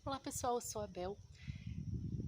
Olá pessoal, eu sou a Bel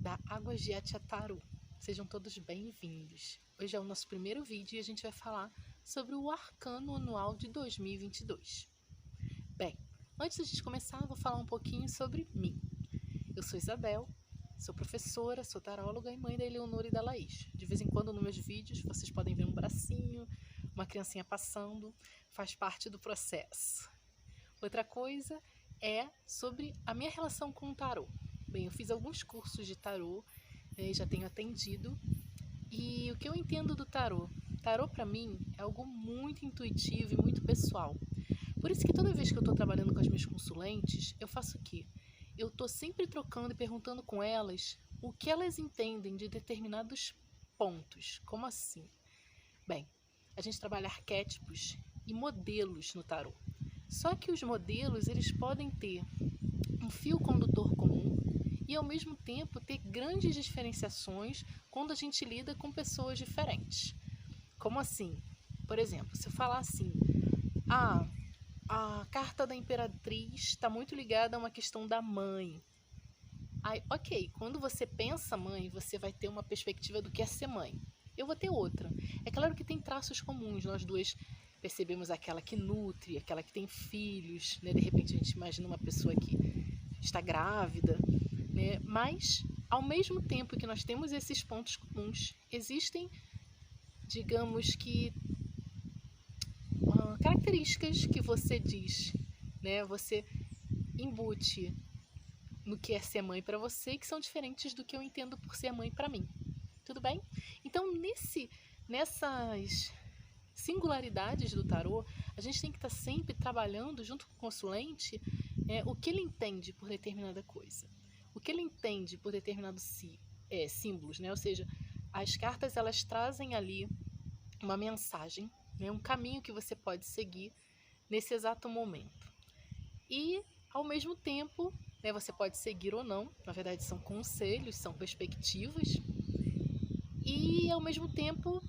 da Águas de Etia Tarô. Sejam todos bem-vindos. Hoje é o nosso primeiro vídeo e a gente vai falar sobre o Arcano Anual de 2022. Bem, antes de a gente começar, eu vou falar um pouquinho sobre mim. Eu sou Isabel, sou professora, sou taróloga e mãe da Eleonora e da Laís. De vez em quando nos meus vídeos vocês podem ver um bracinho, uma criancinha passando, faz parte do processo. Outra coisa é sobre a minha relação com o tarô. Bem, eu fiz alguns cursos de tarô, já tenho atendido, e o que eu entendo do tarô? Tarô para mim é algo muito intuitivo e muito pessoal. Por isso que toda vez que eu estou trabalhando com as minhas consulentes, eu faço o quê? Eu estou sempre trocando e perguntando com elas o que elas entendem de determinados pontos. Como assim? Bem, a gente trabalha arquétipos e modelos no tarô. Só que os modelos, eles podem ter um fio condutor comum e ao mesmo tempo ter grandes diferenciações quando a gente lida com pessoas diferentes. Como assim? Por exemplo, se eu falar assim, a carta da Imperatriz está muito ligada a uma questão da mãe. Aí, ok, quando você pensa mãe, você vai ter uma perspectiva do que é ser mãe. Eu vou ter outra. É claro que tem traços comuns, nós duas percebemos aquela que nutre, aquela que tem filhos, né? De repente a gente imagina uma pessoa que está grávida, né? Mas, ao mesmo tempo que nós temos esses pontos comuns, existem, digamos que, características que você diz, né? Você embute no que é ser mãe para você, que são diferentes do que eu entendo por ser mãe para mim. Tudo bem? Então, nessas singularidades do tarô, a gente tem que estar sempre trabalhando junto com o consulente o que ele entende por determinada coisa, o que ele entende por determinados símbolos, né? Ou seja, as cartas elas trazem ali uma mensagem, né? Um caminho que você pode seguir nesse exato momento. E, ao mesmo tempo, né, você pode seguir ou não, na verdade são conselhos, são perspectivas, e ao mesmo tempo,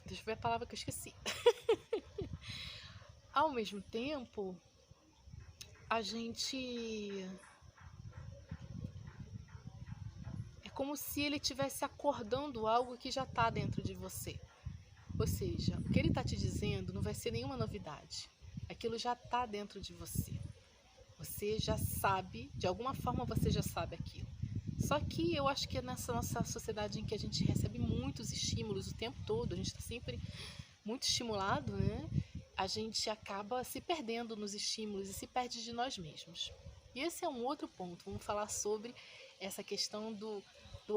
deixa eu ver a palavra que eu esqueci. Ao mesmo tempo, a gente... é como se ele estivesse acordando algo que já está dentro de você. Ou seja, o que ele está te dizendo não vai ser nenhuma novidade. Aquilo já está dentro de você. Você já sabe, de alguma forma você já sabe aquilo. Só que eu acho que é nessa nossa sociedade em que a gente recebe muitos estímulos o tempo todo, a gente está sempre muito estimulado, né? A gente acaba se perdendo nos estímulos e se perde de nós mesmos. E esse é um outro ponto, vamos falar sobre essa questão do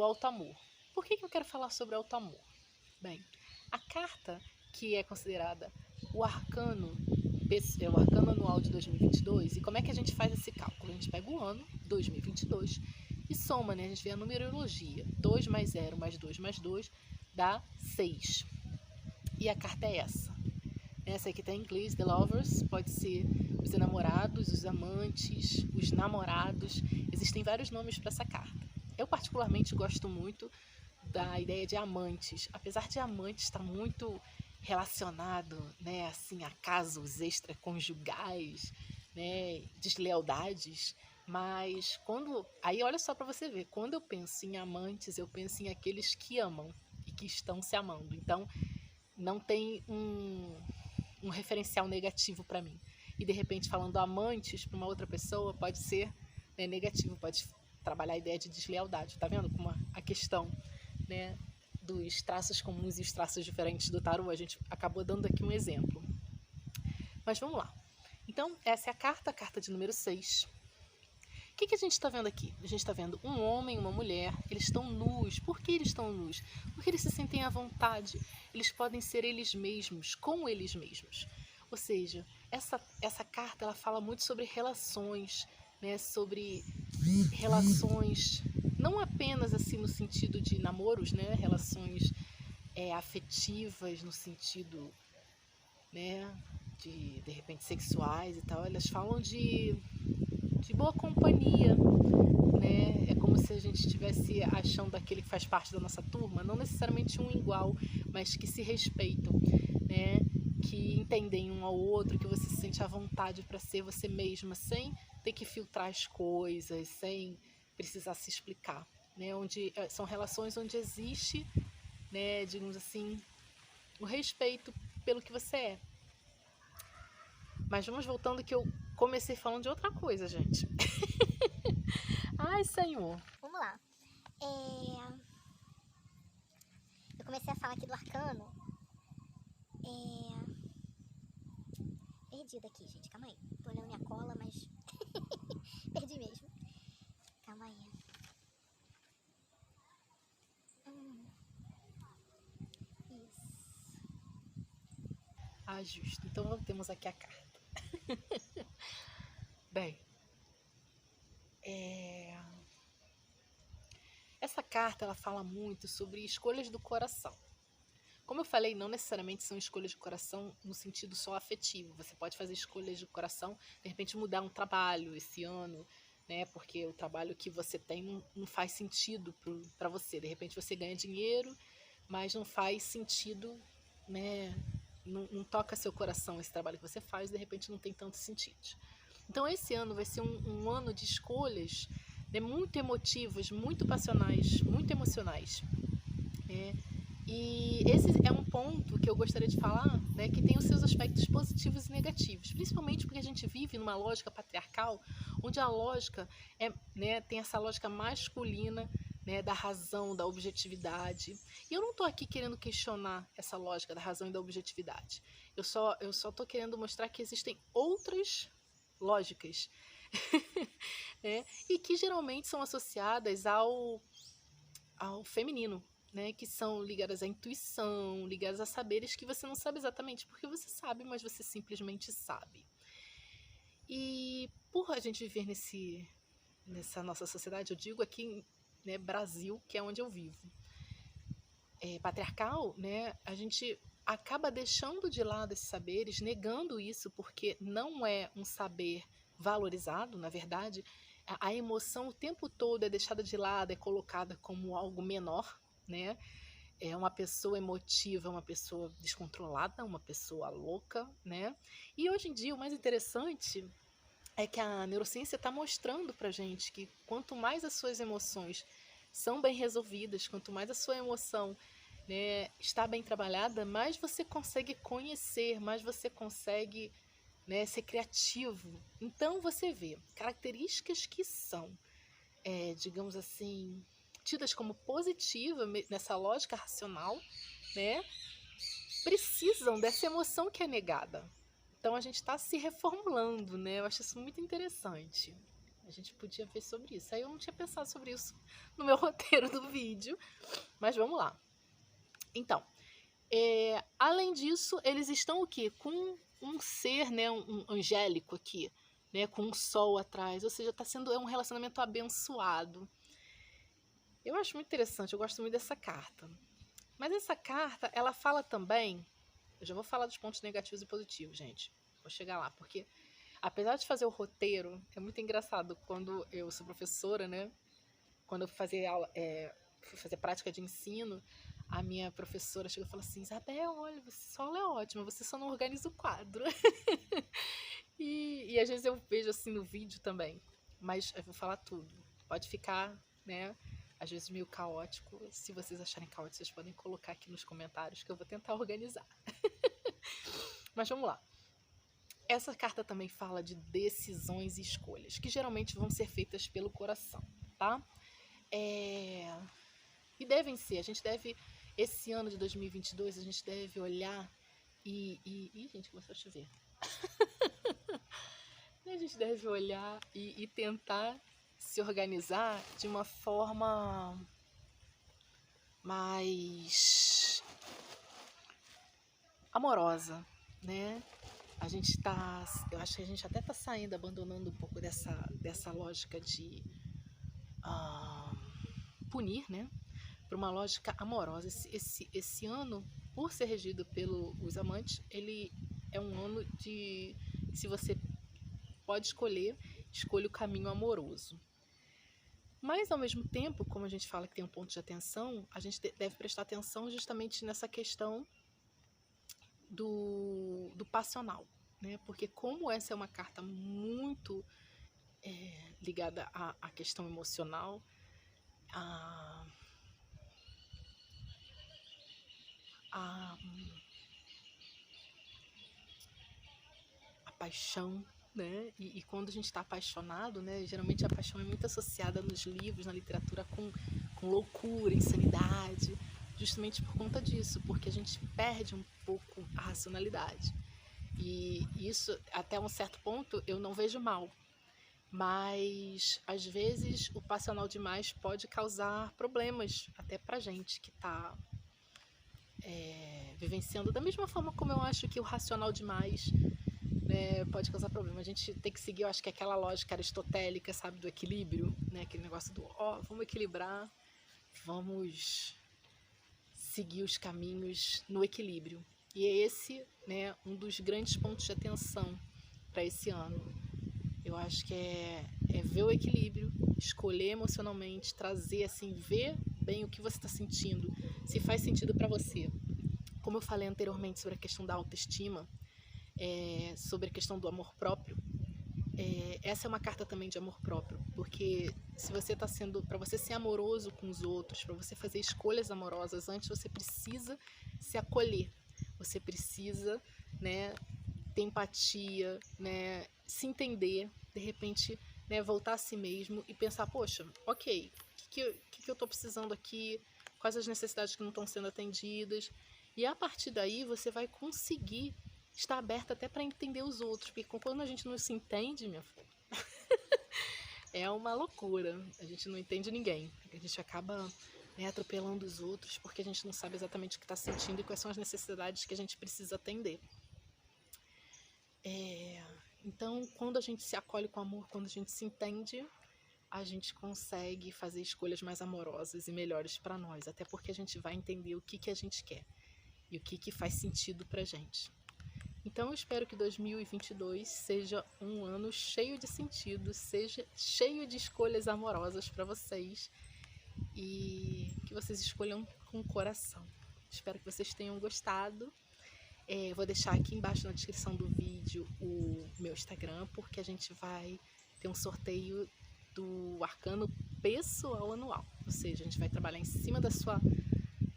alto amor. Por que eu quero falar sobre alto amor? Bem, a carta que é considerada o arcano anual de 2022, e como é que a gente faz esse cálculo? A gente pega o ano 2022 e soma, né? A gente vê a numerologia, 2 mais 0 mais 2 mais 2 dá 6. E a carta é essa. Essa aqui está em inglês, The Lovers, pode ser os enamorados, os amantes, os namorados. Existem vários nomes para essa carta. Eu particularmente gosto muito da ideia de amantes. Apesar de amantes estar muito relacionado, né, assim, a casos extraconjugais, né, deslealdades, mas aí olha só para você ver, quando eu penso em amantes, eu penso em aqueles que amam e que estão se amando. Então, não tem um referencial negativo para mim. E de repente, falando amantes para uma outra pessoa, pode ser, né, negativo, pode trabalhar a ideia de deslealdade. Tá vendo como a questão, né, dos traços comuns e os traços diferentes do tarô, a gente acabou dando aqui um exemplo. Mas vamos lá. Então, essa é a carta de número 6. O que a gente está vendo aqui? A gente está vendo um homem e uma mulher, eles estão nus. Por que eles estão nus? Porque eles se sentem à vontade, eles podem ser eles mesmos, com eles mesmos. Ou seja, essa carta ela fala muito sobre relações, né? Sobre relações, não apenas assim no sentido de namoros, né? Relações afetivas, no sentido, né? de repente sexuais e tal. Elas falam de boa companhia, né? É como se a gente estivesse achando aquele que faz parte da nossa turma, não necessariamente um igual, mas que se respeitam, né? Que entendem um ao outro, que você se sente à vontade para ser você mesma, sem ter que filtrar as coisas sem precisar se explicar, né? Onde são relações onde existe, né, digamos assim, o respeito pelo que você é. Mas vamos voltando que eu comecei falando de outra coisa, gente. Ai, Senhor. Vamos lá. Eu comecei a falar aqui do arcano. Perdida aqui, gente. Calma aí. Tô olhando minha cola, mas perdi mesmo. Calma aí. Isso. Ah, justo. Então voltemos aqui a carta. Bem, essa carta ela fala muito sobre escolhas do coração. Como eu falei, não necessariamente são escolhas de coração no sentido só afetivo. Você pode fazer escolhas de coração, de repente mudar um trabalho esse ano, né? Porque o trabalho que você tem não faz sentido para você. De repente você ganha dinheiro, mas não faz sentido, né? Não toca seu coração esse trabalho que você faz, de repente não tem tanto sentido. Então esse ano vai ser um ano de escolhas, né, muito emotivas, muito passionais, muito emocionais. E esse é um ponto que eu gostaria de falar, né, que tem os seus aspectos positivos e negativos, principalmente porque a gente vive numa lógica patriarcal, onde a lógica tem essa lógica masculina, né, da razão, da objetividade. E eu não estou aqui querendo questionar essa lógica da razão e da objetividade. Eu só estou querendo mostrar que existem outras lógicas né, e que geralmente são associadas ao feminino, né, que são ligadas à intuição, ligadas a saberes que você não sabe exatamente porque você sabe, mas você simplesmente sabe. E por a gente viver nessa nossa sociedade, eu digo aqui, né, Brasil, que é onde eu vivo, patriarcal, né, a gente acaba deixando de lado esses saberes, negando isso porque não é um saber valorizado, na verdade. A emoção o tempo todo é deixada de lado, é colocada como algo menor, né? É uma pessoa emotiva, uma pessoa descontrolada, uma pessoa louca, né? E hoje em dia o mais interessante é que a neurociência está mostrando pra gente que quanto mais as suas emoções são bem resolvidas, quanto mais a sua emoção, né, está bem trabalhada, mais você consegue conhecer, mais você consegue, né, ser criativo. Então você vê características que são, digamos assim, tidas como positivas nessa lógica racional, né, precisam dessa emoção que é negada. Então a gente está se reformulando, né? Eu acho isso muito interessante. A gente podia ver sobre isso. Aí eu não tinha pensado sobre isso no meu roteiro do vídeo, mas vamos lá. Então, além disso, eles estão o quê? Com um ser, né, um angélico aqui, né, com um sol atrás. Ou seja, está sendo um relacionamento abençoado. Eu acho muito interessante. Eu gosto muito dessa carta. Mas essa carta, ela fala também. Eu já vou falar dos pontos negativos e positivos, gente. Vou chegar lá, porque apesar de fazer o roteiro, é muito engraçado quando eu sou professora, né? Quando eu fui fazer aula, fui fazer prática de ensino, a minha professora chegou e falou assim: Isabel, olha, você só é ótima, você só não organiza o quadro. e às vezes eu vejo assim no vídeo também, mas eu vou falar tudo. Pode ficar, né? Às vezes meio caótico. Se vocês acharem caótico, vocês podem colocar aqui nos comentários que eu vou tentar organizar. Mas vamos lá. Essa carta também fala de decisões e escolhas, que geralmente vão ser feitas pelo coração, tá? E devem ser, a gente deve, esse ano de 2022, a gente deve olhar Ih, gente, começou a chover. A gente deve olhar e tentar se organizar de uma forma mais amorosa, né? Eu acho que a gente até tá saindo, abandonando um pouco dessa lógica de punir, né? Para uma lógica amorosa. Esse ano, por ser regido pelos amantes, ele é um ano de, se você pode escolher, escolha o caminho amoroso. Mas, ao mesmo tempo, como a gente fala que tem um ponto de atenção, a gente deve prestar atenção justamente nessa questão do passional, né? Porque como essa é uma carta muito ligada à questão emocional, a paixão, né? E quando a gente está apaixonado, né? Geralmente a paixão é muito associada nos livros, na literatura, com loucura, insanidade, justamente por conta disso, porque a gente perde um pouco a racionalidade. E isso, até um certo ponto, eu não vejo mal. Mas, às vezes, o passional demais pode causar problemas até pra gente que está vivenciando. Da mesma forma como eu acho que o racional demais, né, pode causar problema. A gente tem que seguir, eu acho que aquela lógica aristotélica, sabe, do equilíbrio, né? Aquele negócio do, vamos equilibrar, vamos seguir os caminhos no equilíbrio. E é esse, né, um dos grandes pontos de atenção para esse ano. Eu acho que é ver o equilíbrio, escolher emocionalmente, trazer, assim, ver bem o que você está sentindo, se faz sentido para você. Como eu falei anteriormente sobre a questão da autoestima, sobre a questão do amor próprio, essa é uma carta também de amor próprio, porque se você está sendo, para você ser amoroso com os outros, para você fazer escolhas amorosas, antes você precisa se acolher, você precisa, né, ter empatia, né, se entender, de repente, né, voltar a si mesmo e pensar, poxa, ok, o que eu estou precisando aqui, quais as necessidades que não estão sendo atendidas, e a partir daí você vai conseguir estar aberta até para entender os outros, porque quando a gente não se entende, minha filha, é uma loucura, a gente não entende ninguém, a gente acaba, né, atropelando os outros porque a gente não sabe exatamente o que está sentindo e quais são as necessidades que a gente precisa atender. Então, quando a gente se acolhe com amor, quando a gente se entende, a gente consegue fazer escolhas mais amorosas e melhores para nós, até porque a gente vai entender o que a gente quer e o que faz sentido pra gente. Então eu espero que 2022 seja um ano cheio de sentido, seja cheio de escolhas amorosas para vocês e que vocês escolham com o coração. Espero que vocês tenham gostado. Vou deixar aqui embaixo na descrição do vídeo o meu Instagram, porque a gente vai ter um sorteio do arcano pessoal anual. Ou seja, a gente vai trabalhar em cima da sua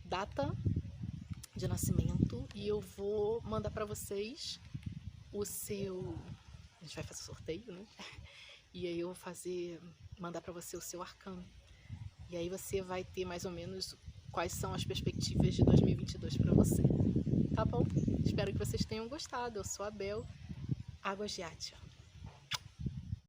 data de nascimento e eu vou mandar para vocês o seu... A gente vai fazer o sorteio, né? E aí eu vou mandar para você o seu arcano. E aí você vai ter mais ou menos quais são as perspectivas de 2022 para você. Tá bom? Espero que vocês tenham gostado. Eu sou a Bel, Águas de Átia.